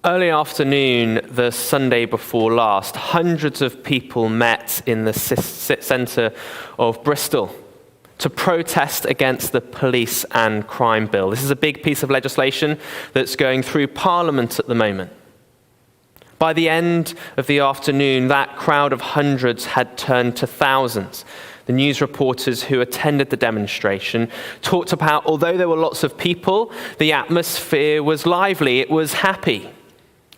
Early afternoon, the Sunday before last, hundreds of people met in the centre of Bristol to protest against the police and crime bill. This is a big piece of legislation that's going through Parliament at the moment. By the end of the afternoon, that crowd of hundreds had turned to thousands. The news reporters who attended the demonstration talked about, although there were lots of people, the atmosphere was lively, it was happy.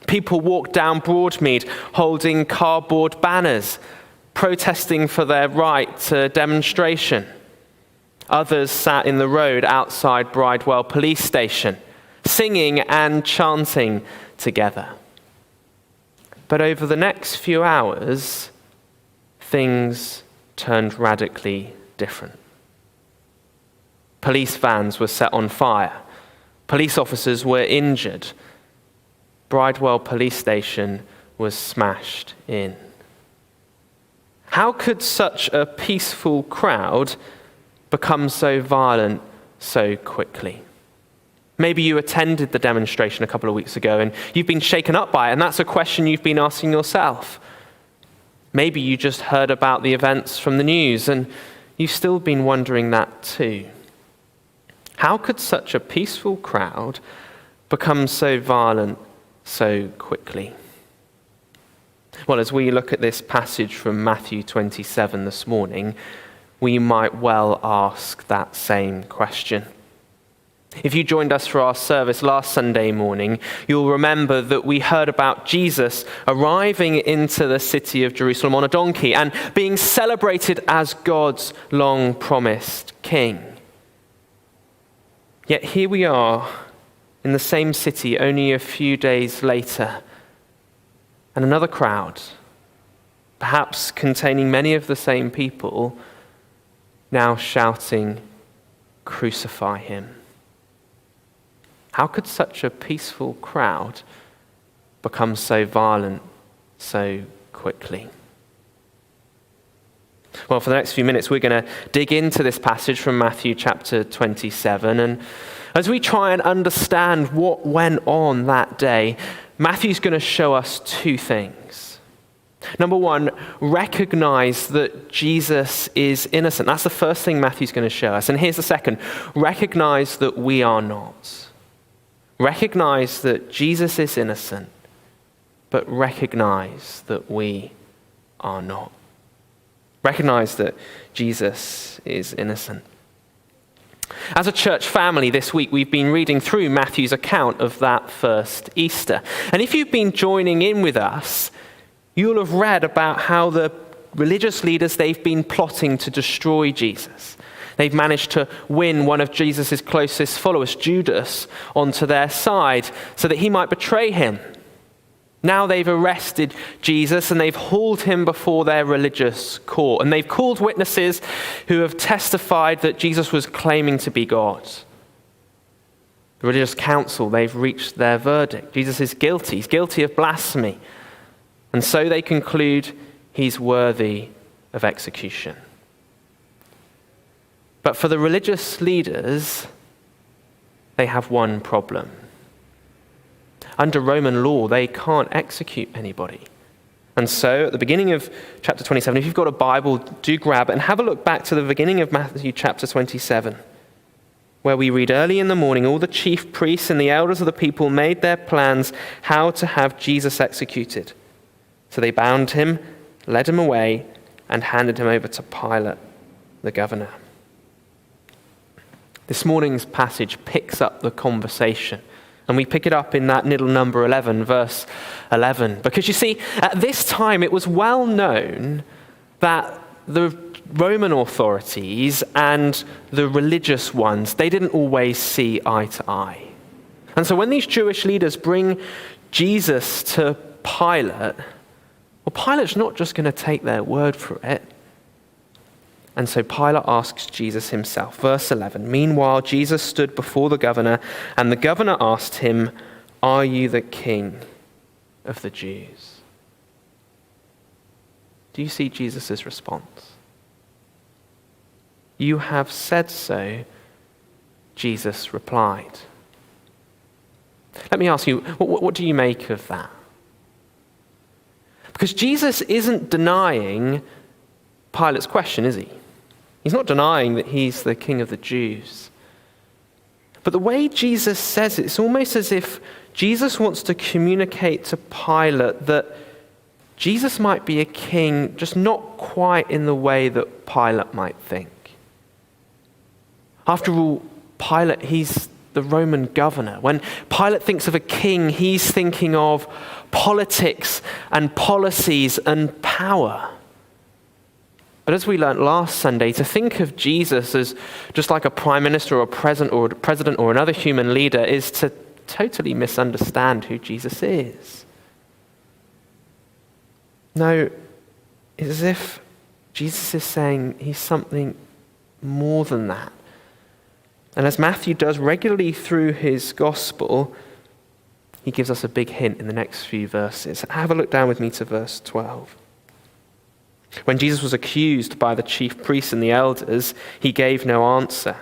People walked down Broadmead holding cardboard banners, protesting for their right to demonstration. Others sat in the road outside Bridewell police station, singing and chanting together. But over the next few hours, things turned radically different. Police vans were set on fire. Police officers were injured. Bridewell police station was smashed in. How could such a peaceful crowd become so violent so quickly? Maybe you attended the demonstration a couple of weeks ago and you've been shaken up by it, and that's a question you've been asking yourself. Maybe you just heard about the events from the news and you've still been wondering that too. How could such a peaceful crowd become so violent so quickly? Well, as we look at this passage from Matthew 27 this morning, we might well ask that same question. If you joined us for our service last Sunday morning, you'll remember that we heard about Jesus arriving into the city of Jerusalem on a donkey and being celebrated as God's long-promised king. Yet here we are in the same city only a few days later, and another crowd, perhaps containing many of the same people, now shouting, "Crucify him." How could such a peaceful crowd become so violent so quickly? Well, for the next few minutes, we're going to dig into this passage from Matthew chapter 27, and as we try and understand what went on that day, Matthew's going to show us two things. Number one, recognize that Jesus is innocent. That's the first thing Matthew's going to show us. And here's the second, recognize that we are not. Recognize that Jesus is innocent, but recognize that we are not. Recognize that Jesus is innocent. As a church family this week, we've been reading through Matthew's account of that first Easter. And if you've been joining in with us, you'll have read about how the religious leaders, they've been plotting to destroy Jesus. They've managed to win one of Jesus' closest followers, Judas, onto their side so that he might betray him. Now they've arrested Jesus and they've hauled him before their religious court. And they've called witnesses who have testified that Jesus was claiming to be God. The religious council, they've reached their verdict. Jesus is guilty. He's guilty of blasphemy. And so they conclude he's worthy of execution. But for the religious leaders, they have one problem. Under Roman law, they can't execute anybody. And so at the beginning of chapter 27, if you've got a Bible, do grab it and have a look back to the beginning of Matthew chapter 27, where we read, "Early in the morning, all the chief priests and the elders of the people made their plans how to have Jesus executed. So they bound him, led him away, and handed him over to Pilate, the governor." This morning's passage picks up the conversation. And we pick it up in that middle number 11, verse 11. Because you see, at this time it was well known that the Roman authorities and the religious ones, they didn't always see eye to eye. And so when these Jewish leaders bring Jesus to Pilate, well, Pilate's not just going to take their word for it. And so Pilate asks Jesus himself. Verse 11, "Meanwhile, Jesus stood before the governor, and the governor asked him, 'Are you the king of the Jews?'" Do you see Jesus' response? "You have said so," Jesus replied. Let me ask you, what do you make of that? Because Jesus isn't denying Pilate's question, is he? He's not denying that he's the king of the Jews. But the way Jesus says it, it's almost as if Jesus wants to communicate to Pilate that Jesus might be a king, just not quite in the way that Pilate might think. After all, Pilate, he's the Roman governor. When Pilate thinks of a king, he's thinking of politics and policies and power. But as we learnt last Sunday, to think of Jesus as just like a prime minister or a president or another human leader is to totally misunderstand who Jesus is. No, it's as if Jesus is saying he's something more than that. And as Matthew does regularly through his gospel, he gives us a big hint in the next few verses. Have a look down with me to verse 12. When Jesus was accused by the chief priests and the elders, he gave no answer.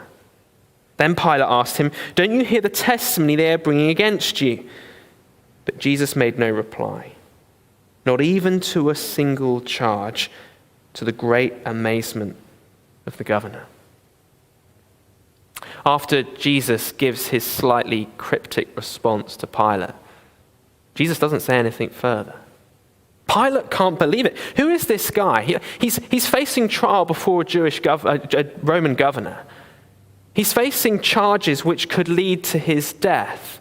Then Pilate asked him, "Don't you hear the testimony they are bringing against you?" But Jesus made no reply, not even to a single charge, to the great amazement of the governor. After Jesus gives his slightly cryptic response to Pilate, Jesus doesn't say anything further. Pilate can't believe it. Who is this guy? He's facing trial before a Roman governor. He's facing charges which could lead to his death.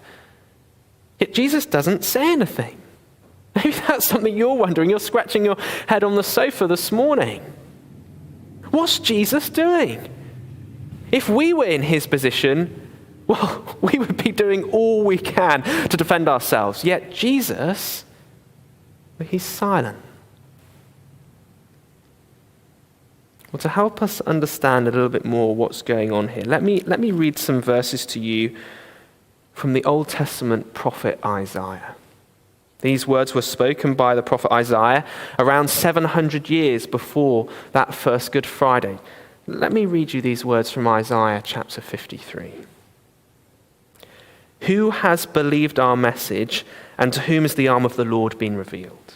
Yet Jesus doesn't say anything. Maybe that's something you're wondering. You're scratching your head on the sofa this morning. What's Jesus doing? If we were in his position, well, we would be doing all we can to defend ourselves. Yet Jesus, he's silent. Well, to help us understand a little bit more what's going on here, let me read some verses to you from the Old Testament prophet Isaiah. These words were spoken by the prophet Isaiah around 700 years before that first Good Friday. Let me read you these words from Isaiah chapter 53. "Who has believed our message, and to whom has the arm of the Lord been revealed?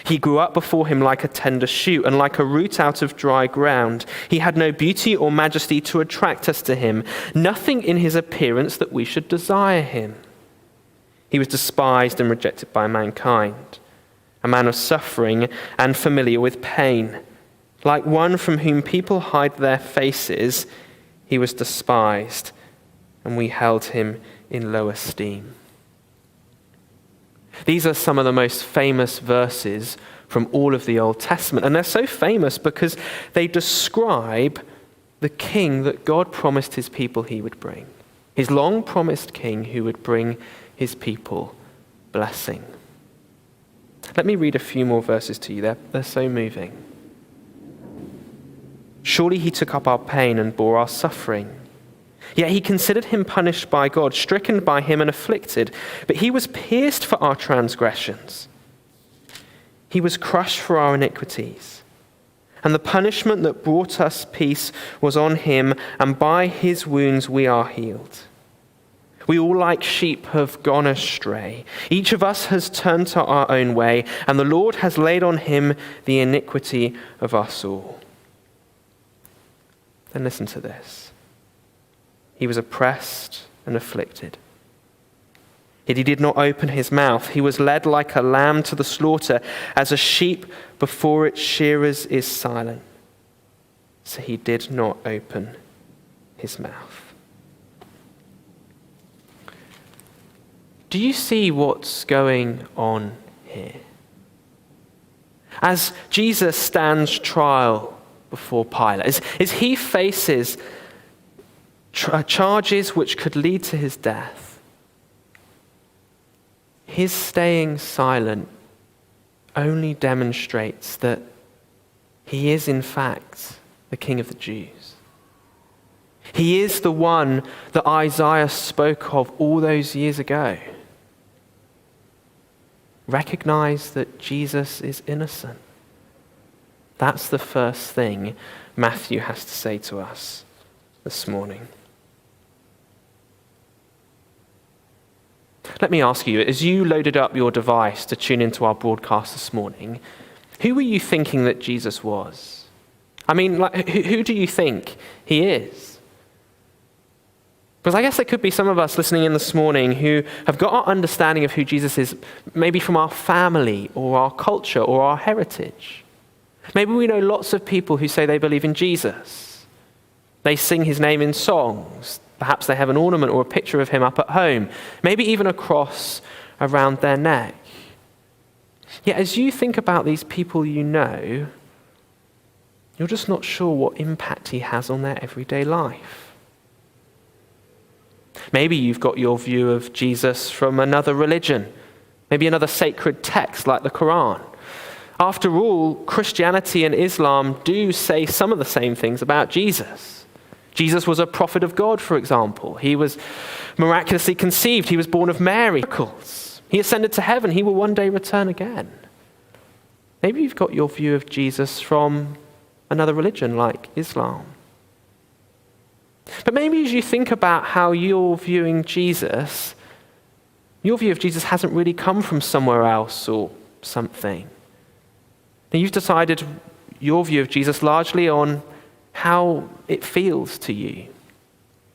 He grew up before him like a tender shoot and like a root out of dry ground. He had no beauty or majesty to attract us to him, nothing in his appearance that we should desire him. He was despised and rejected by mankind, a man of suffering and familiar with pain. Like one from whom people hide their faces, he was despised, and we held him in low esteem." These are some of the most famous verses from all of the Old Testament. And they're so famous because they describe the king that God promised his people he would bring. His long-promised king who would bring his people blessing. Let me read a few more verses to you. They're so moving. "Surely he took up our pain and bore our suffering. Yet he considered him punished by God, stricken by him and afflicted. But he was pierced for our transgressions. He was crushed for our iniquities. And the punishment that brought us peace was on him, and by his wounds we are healed. We all like sheep have gone astray. Each of us has turned to our own way, and the Lord has laid on him the iniquity of us all." Then listen to this. "He was oppressed and afflicted. Yet he did not open his mouth. He was led like a lamb to the slaughter, as a sheep before its shearers is silent. So he did not open his mouth." Do you see what's going on here? As Jesus stands trial before Pilate, as he faces charges which could lead to his death, his staying silent only demonstrates that he is in fact the King of the Jews. He is the one that Isaiah spoke of all those years ago. Recognize that Jesus is innocent. That's the first thing Matthew has to say to us this morning. Let me ask you, as you loaded up your device to tune into our broadcast this morning, who were you thinking that Jesus was? I mean, who do you think he is? Because I guess there could be some of us listening in this morning who have got our understanding of who Jesus is, maybe from our family or our culture or our heritage. Maybe we know lots of people who say they believe in Jesus. They sing his name in songs. Perhaps they have an ornament or a picture of him up at home, maybe even a cross around their neck. Yet as you think about these people you know, you're just not sure what impact he has on their everyday life. Maybe you've got your view of Jesus from another religion, maybe another sacred text like the Quran. After all, Christianity and Islam do say some of the same things about Jesus. Jesus was a prophet of God, for example. He was miraculously conceived. He was born of Mary. He ascended to heaven. He will one day return again. Maybe you've got your view of Jesus from another religion like Islam. But maybe as you think about how you're viewing Jesus, your view of Jesus hasn't really come from somewhere else or something. And you've decided your view of Jesus largely on how it feels to you.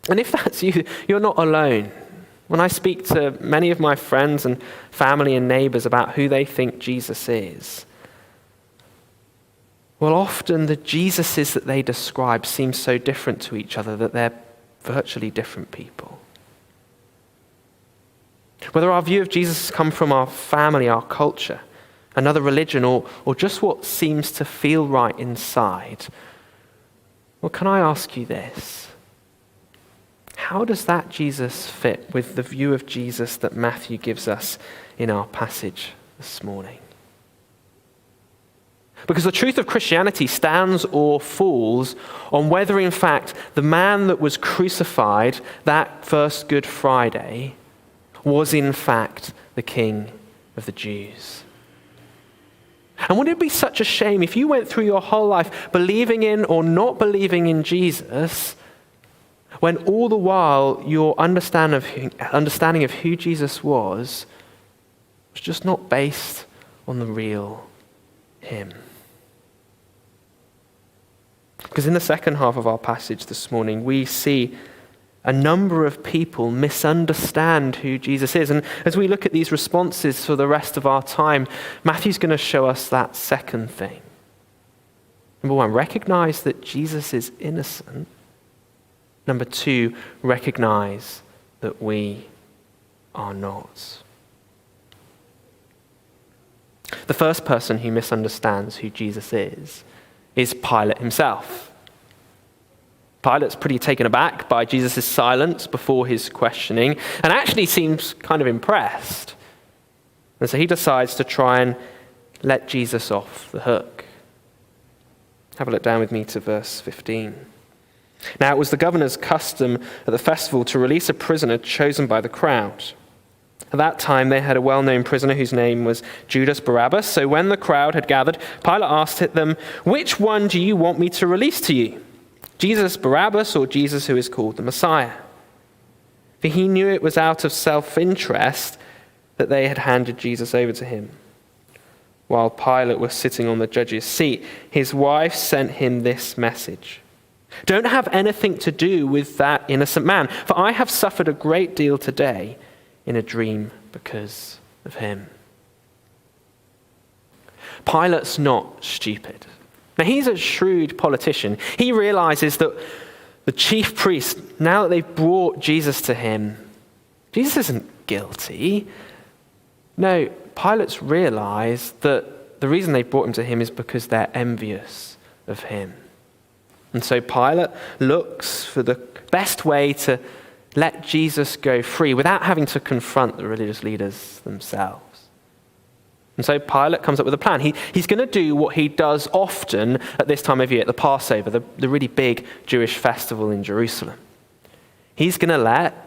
And if that's you, you're not alone. When I speak to many of my friends and family and neighbors about who they think Jesus is, well, often the Jesuses that they describe seem so different to each other that they're virtually different people. Whether our view of Jesus has come from our family, our culture, another religion, or just what seems to feel right inside, well, can I ask you this? How does that Jesus fit with the view of Jesus that Matthew gives us in our passage this morning? Because the truth of Christianity stands or falls on whether, in fact, the man that was crucified that first Good Friday was, in fact, the King of the Jews. And wouldn't it be such a shame if you went through your whole life believing in or not believing in Jesus, when all the while your understanding of who Jesus was just not based on the real him? Because in the second half of our passage this morning, we see a number of people misunderstand who Jesus is. And as we look at these responses for the rest of our time, Matthew's going to show us that second thing. Number one, recognize that Jesus is innocent. Number two, recognize that we are not. The first person who misunderstands who Jesus is Pilate himself. Pilate's pretty taken aback by Jesus' silence before his questioning and actually seems kind of impressed. And so he decides to try and let Jesus off the hook. Have a look down with me to verse 15. Now it was the governor's custom at the festival to release a prisoner chosen by the crowd. At that time they had a well-known prisoner whose name was Judas Barabbas. So when the crowd had gathered, Pilate asked them, "Which one do you want me to release to you? Jesus Barabbas or Jesus who is called the Messiah?" For he knew it was out of self-interest that they had handed Jesus over to him. While Pilate was sitting on the judge's seat, his wife sent him this message: "Don't have anything to do with that innocent man, for I have suffered a great deal today in a dream because of him." Pilate's not stupid. Now, he's a shrewd politician. He realizes that the chief priest, now that they've brought Jesus to him, Jesus isn't guilty. No, Pilate's realized that the reason they brought him to him is because they're envious of him. And so Pilate looks for the best way to let Jesus go free without having to confront the religious leaders themselves. And so Pilate comes up with a plan. He's going to do what he does often at this time of year, at the Passover, the really big Jewish festival in Jerusalem. He's going to let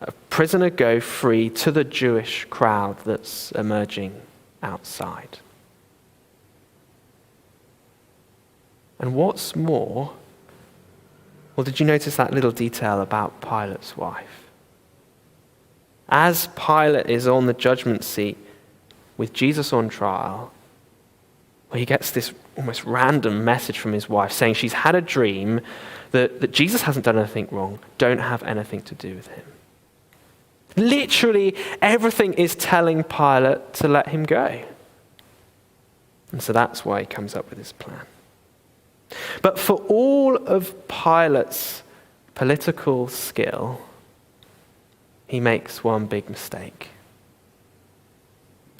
a prisoner go free to the Jewish crowd that's emerging outside. And what's more, well, did you notice that little detail about Pilate's wife? as Pilate is on the judgment seat with Jesus on trial, he gets this almost random message from his wife saying she's had a dream that Jesus hasn't done anything wrong, don't have anything to do with him. Literally everything is telling Pilate to let him go. And so that's why he comes up with his plan. But for all of Pilate's political skill, he makes one big mistake.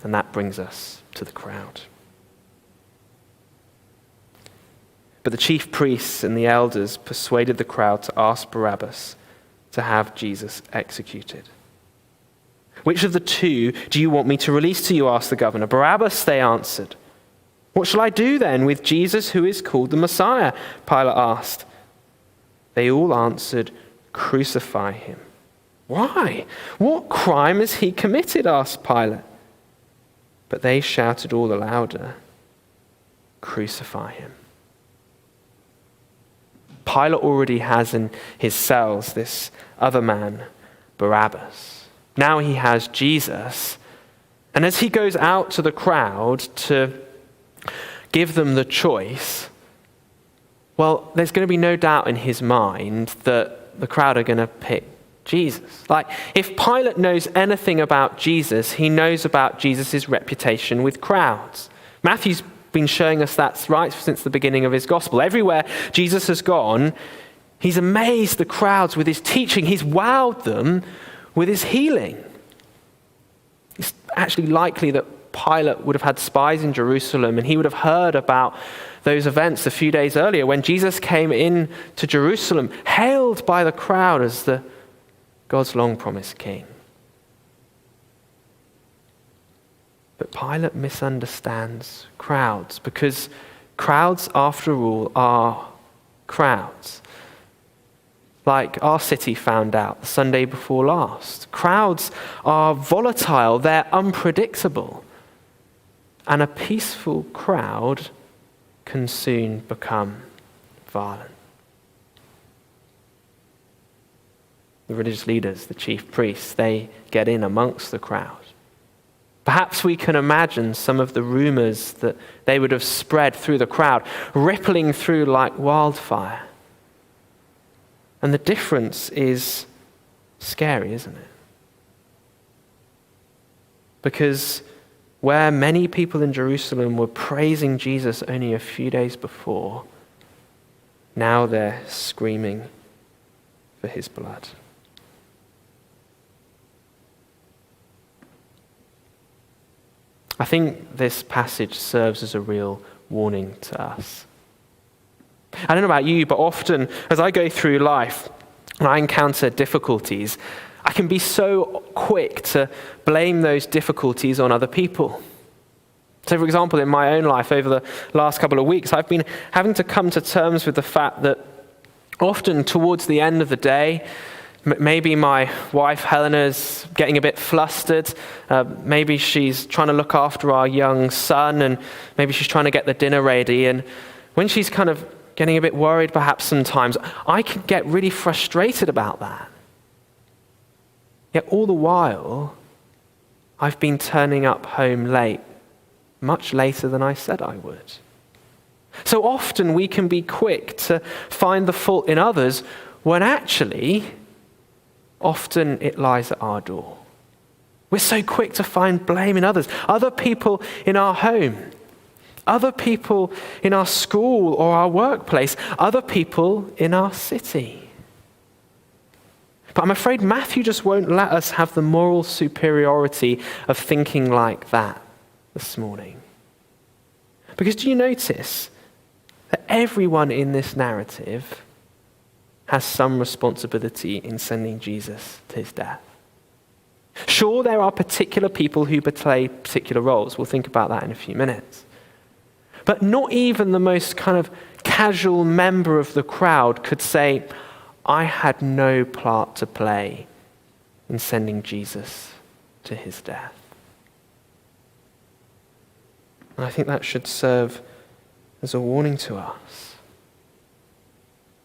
And that brings us to the crowd. But the chief priests and the elders persuaded the crowd to ask Barabbas to have Jesus executed. "Which of the two do you want me to release to you?" asked the governor. "Barabbas," they answered. "What shall I do then with Jesus who is called the Messiah?" Pilate asked. They all answered, "Crucify him." "Why? What crime has he committed?" asked Pilate. But they shouted all the louder, "Crucify him." Pilate already has in his cells this other man, Barabbas. Now he has Jesus. And as he goes out to the crowd to give them the choice, well, there's going to be no doubt in his mind that the crowd are going to pick Jesus. Like, if Pilate knows anything about Jesus, he knows about Jesus' reputation with crowds. Matthew's been showing us that's right since the beginning of his gospel. Everywhere Jesus has gone, he's amazed the crowds with his teaching. He's wowed them with his healing. It's actually likely that Pilate would have had spies in Jerusalem, and he would have heard about those events a few days earlier when Jesus came in to Jerusalem, hailed by the crowd as God's long-promised king. But Pilate misunderstands crowds, because crowds, after all, are crowds. Like our city found out the Sunday before last. Crowds are volatile, they're unpredictable. And a peaceful crowd can soon become violent. The religious leaders, the chief priests, they get in amongst the crowd. Perhaps we can imagine some of the rumors that they would have spread through the crowd, rippling through like wildfire. And the difference is scary, isn't it? Because where many people in Jerusalem were praising Jesus only a few days before, now they're screaming for his blood. I think this passage serves as a real warning to us. I don't know about you, but often as I go through life and I encounter difficulties, I can be so quick to blame those difficulties on other people. So, for example, in my own life over the last couple of weeks, I've been having to come to terms with the fact that often towards the end of the day, maybe my wife Helena's getting a bit flustered. Maybe she's trying to look after our young son, and maybe she's trying to get the dinner ready. And when she's kind of getting a bit worried perhaps sometimes, I can get really frustrated about that. Yet all the while, I've been turning up home late, much later than I said I would. So often we can be quick to find the fault in others when actually, often it lies at our door. We're so quick to find blame in others, other people in our home, other people in our school or our workplace, other people in our city. But I'm afraid Matthew just won't let us have the moral superiority of thinking like that this morning. Because do you notice that everyone in this narrative has some responsibility in sending Jesus to his death? Sure, there are particular people who play particular roles. We'll think about that in a few minutes. But not even the most kind of casual member of the crowd could say, I had no part to play in sending Jesus to his death. And I think that should serve as a warning to us.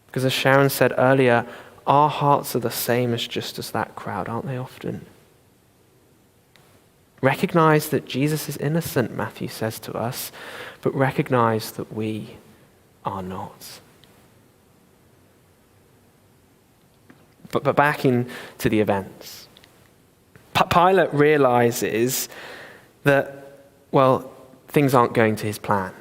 Because as Sharon said earlier, our hearts are the same as just as that crowd, aren't they often? Recognize that Jesus is innocent, Matthew says to us, but recognize that we are not. But back into the events. Pilate realizes that, well, things aren't going to his plan.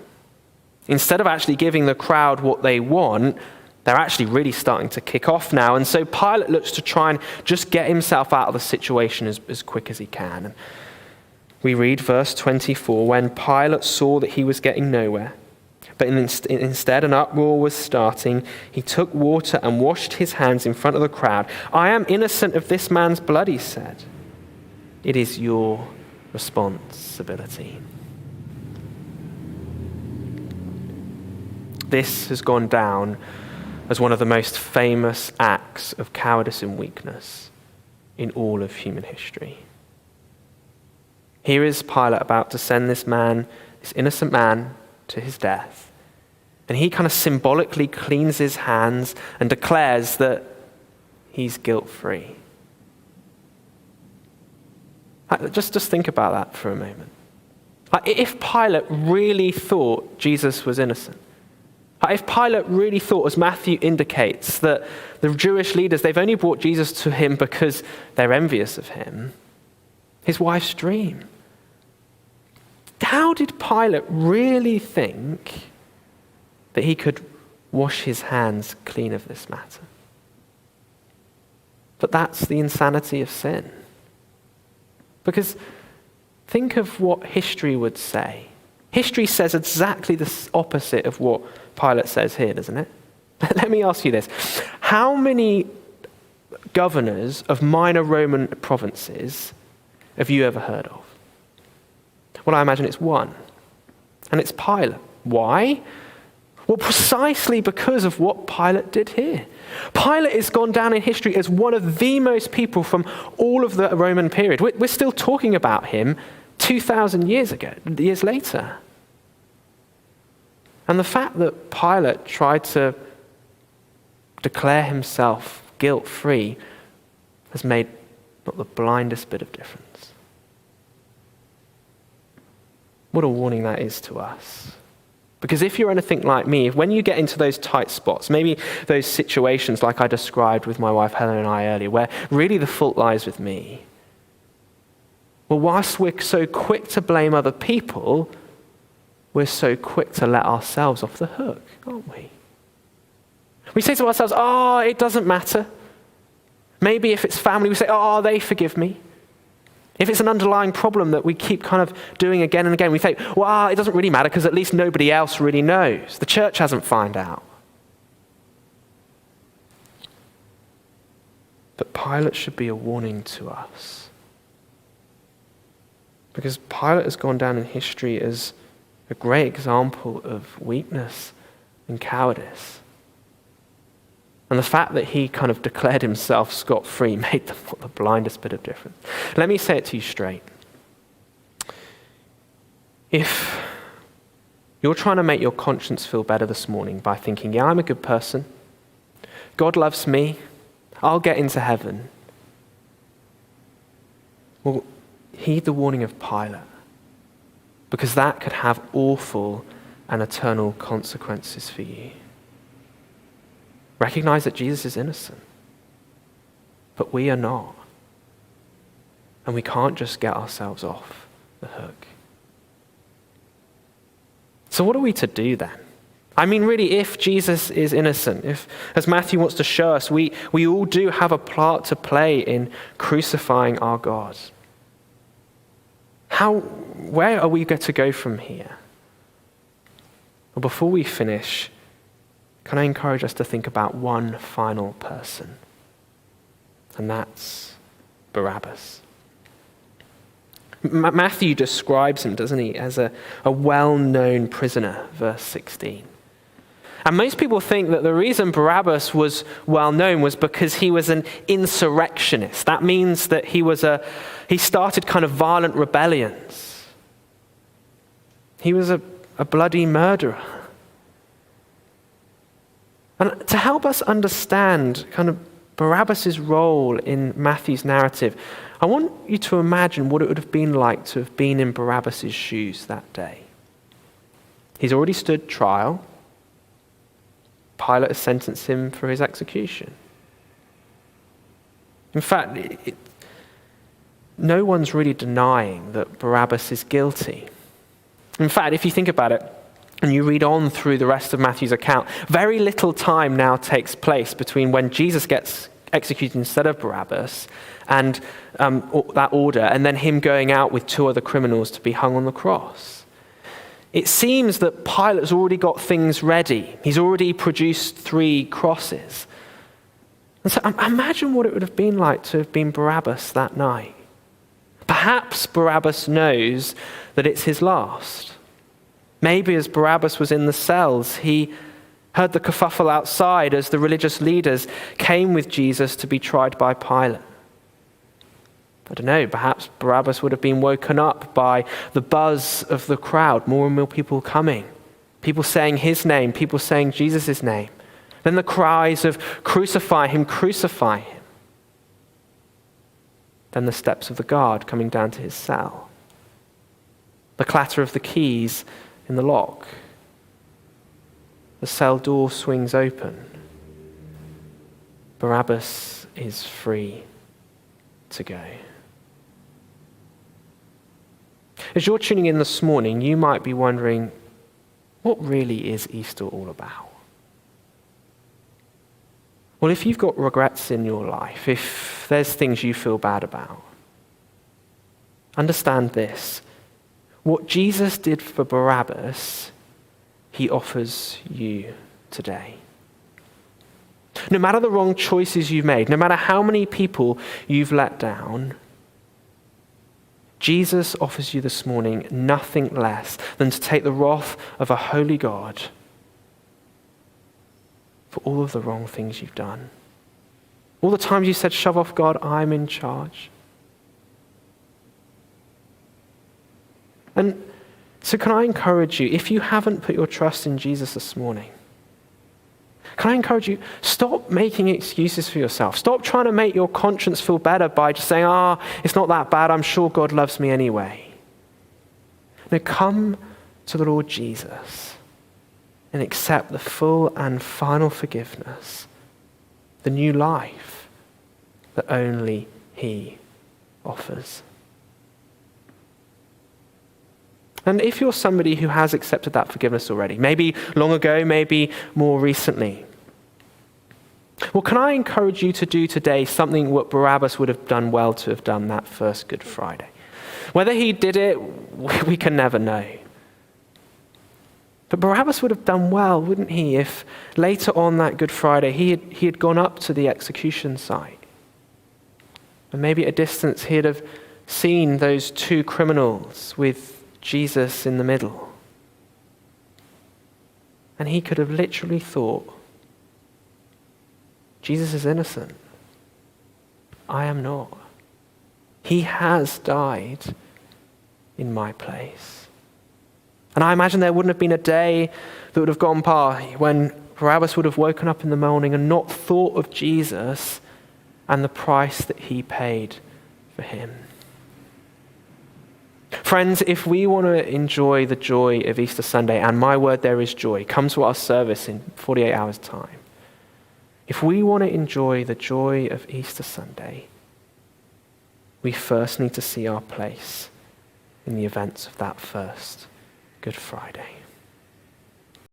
Instead of actually giving the crowd what they want, they're actually really starting to kick off now. And so Pilate looks to try and just get himself out of the situation as quick as he can. And we read verse 24, when Pilate saw that he was getting nowhere, but instead an uproar was starting, he took water and washed his hands in front of the crowd. I am innocent of this man's blood, he said. It is your responsibility. This has gone down as one of the most famous acts of cowardice and weakness in all of human history. Here is Pilate about to send this man, this innocent man, to his death. And he kind of symbolically cleans his hands and declares that he's guilt-free. Just think about that for a moment. If Pilate really thought Jesus was innocent, if Pilate really thought, as Matthew indicates, that the Jewish leaders, they've only brought Jesus to him because they're envious of him, his wife's dream, how did Pilate really think that he could wash his hands clean of this matter? But that's the insanity of sin. Because think of what history would say. History says exactly the opposite of what Pilate says here, doesn't it? Let me ask you this. How many governors of minor Roman provinces have you ever heard of? Well, I imagine it's one. And it's Pilate. Why? Well, precisely because of what Pilate did here. Pilate has gone down in history as one of the most people from all of the Roman period. We're still talking about him 2,000 years later. And the fact that Pilate tried to declare himself guilt-free has made not the blindest bit of difference. What a warning that is to us. Because if you're anything like me, when you get into those tight spots, maybe those situations like I described with my wife Helen and I earlier, where really the fault lies with me, well, whilst we're so quick to blame other people, we're so quick to let ourselves off the hook, aren't we? We say to ourselves, it doesn't matter. Maybe if it's family, we say, they forgive me. If it's an underlying problem that we keep kind of doing again and again, we think, it doesn't really matter because at least nobody else really knows. The church hasn't found out. But Pilate should be a warning to us. Because Pilate has gone down in history as a great example of weakness and cowardice. And the fact that he kind of declared himself scot-free made the blindest bit of difference. Let me say it to you straight. If you're trying to make your conscience feel better this morning by thinking, I'm a good person, God loves me, I'll get into heaven, well, heed the warning of Pilate, because that could have awful and eternal consequences for you. Recognize that Jesus is innocent, but we are not. And we can't just get ourselves off the hook. So what are we to do then? I mean, really, if Jesus is innocent, if, as Matthew wants to show us, we all do have a part to play in crucifying our God. Where are we going to go from here? Well, before we finish, can I encourage us to think about one final person? And that's Barabbas. Matthew describes him, doesn't he, as a well-known prisoner, verse 16. And most people think that the reason Barabbas was well-known was because he was an insurrectionist. That means that he started kind of violent rebellions. He was a bloody murderer. And to help us understand kind of Barabbas' role in Matthew's narrative, I want you to imagine what it would have been like to have been in Barabbas' shoes that day. He's already stood trial. Pilate has sentenced him for his execution. In fact, no one's really denying that Barabbas is guilty. In fact, if you think about it, and you read on through the rest of Matthew's account, very little time now takes place between when Jesus gets executed instead of Barabbas and that order, and then him going out with two other criminals to be hung on the cross. It seems that Pilate's already got things ready. He's already produced 3 crosses. And so imagine what it would have been like to have been Barabbas that night. Perhaps Barabbas knows that it's his last. Maybe as Barabbas was in the cells, he heard the kerfuffle outside as the religious leaders came with Jesus to be tried by Pilate. I don't know, perhaps Barabbas would have been woken up by the buzz of the crowd, more and more people coming, people saying his name, people saying Jesus' name. Then the cries of crucify him, crucify him. Then the steps of the guard coming down to his cell. The clatter of the keys in the lock. The cell door swings open. Barabbas is free to go. As you're tuning in this morning, you might be wondering, what really is Easter all about? Well, if you've got regrets in your life, if there's things you feel bad about, understand this. What Jesus did for Barabbas, he offers you today. No matter the wrong choices you've made, no matter how many people you've let down, Jesus offers you this morning nothing less than to take the wrath of a holy God for all of the wrong things you've done. All the times you said, shove off God, I'm in charge. And so can I encourage you, if you haven't put your trust in Jesus this morning, can I encourage you, stop making excuses for yourself. Stop trying to make your conscience feel better by just saying, it's not that bad, I'm sure God loves me anyway. No, come to the Lord Jesus and accept the full and final forgiveness, the new life that only he offers. And if you're somebody who has accepted that forgiveness already, maybe long ago, maybe more recently, well, can I encourage you to do today something what Barabbas would have done well to have done that first Good Friday? Whether he did it, we can never know. But Barabbas would have done well, wouldn't he, if later on that Good Friday he had gone up to the execution site. And maybe at a distance he'd have seen those 2 criminals with Jesus in the middle. And he could have literally thought, Jesus is innocent. I am not. He has died in my place. And I imagine there wouldn't have been a day that would have gone by when Barabbas would have woken up in the morning and not thought of Jesus and the price that he paid for him. Friends, if we want to enjoy the joy of Easter Sunday, and my word, there is joy, come to our service in 48 hours' time. If we want to enjoy the joy of Easter Sunday, we first need to see our place in the events of that first Good Friday.